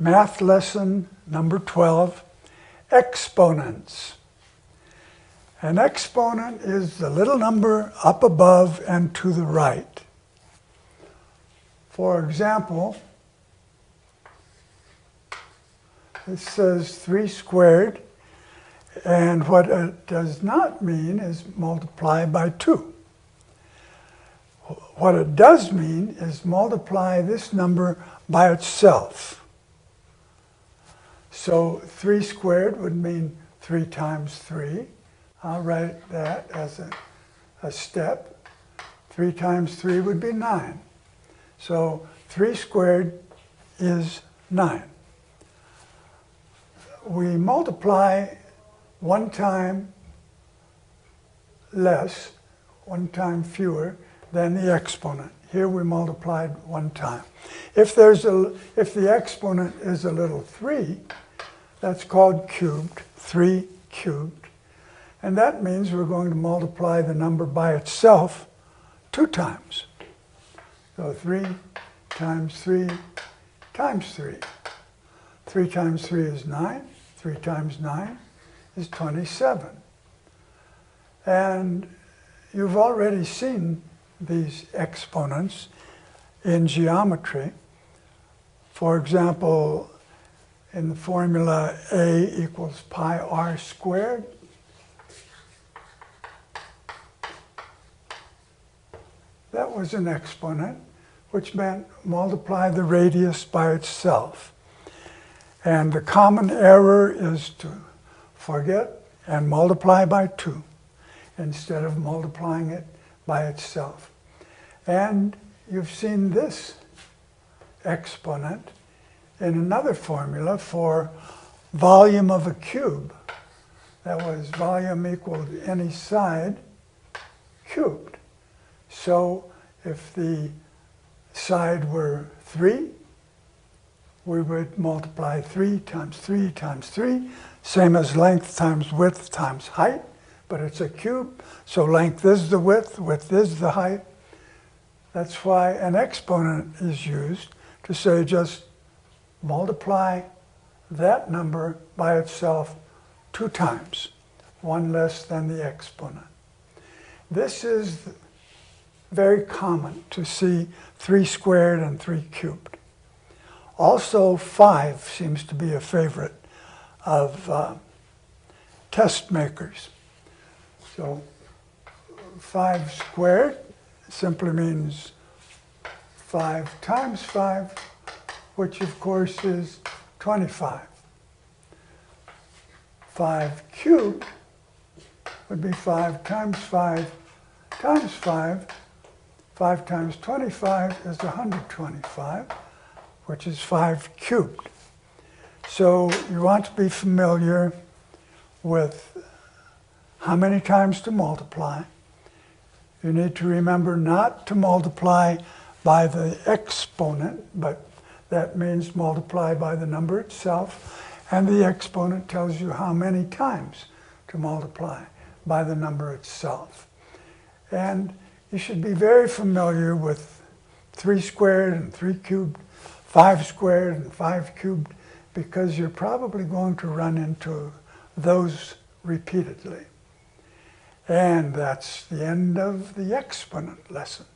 Math lesson number 12, exponents. An exponent is the little number up above and to the right. For example, this says 3 squared, and what it does not mean is multiply by 2. What it does mean is multiply this number by itself. So 3 squared would mean 3 times 3. I'll write that as a step. 3 times 3 would be 9. So 3 squared is 9. We multiply one time less, one time fewer than the exponent. Here we multiplied one time. If the exponent is a little 3, that's called cubed, 3 cubed. And that means we're going to multiply the number by itself 2 times. So 3 times 3 times 3. 3 times 3 is 9. 3 times 9 is 27. And you've already seen these exponents in geometry. For example, in the formula a equals pi r squared, that was an exponent, which meant multiply the radius by itself. And the common error is to forget and multiply by 2 instead of multiplying it by itself. And you've seen this exponent in another formula for volume of a cube. That was volume equal to any side cubed. So if the side were 3, we would multiply 3 times 3 times 3, same as length times width times height, but it's a cube, so length is the width is the height. That's why an exponent is used to say just multiply that number by itself 2 times, 1 less than the exponent. This is very common to see 3 squared and 3 cubed. Also, 5 seems to be a favorite of test makers. So 5 squared simply means 5 times 5, which of course is 25. 5 cubed would be 5 times 5 times 5. 5 times 25 is 125, which is 5 cubed. So you want to be familiar with how many times to multiply. You need to remember not to multiply by the exponent, but that means multiply by the number itself, and the exponent tells you how many times to multiply by the number itself. And you should be very familiar with 3 squared and 3 cubed, 5 squared and 5 cubed, because you're probably going to run into those repeatedly. And that's the end of the exponent lesson.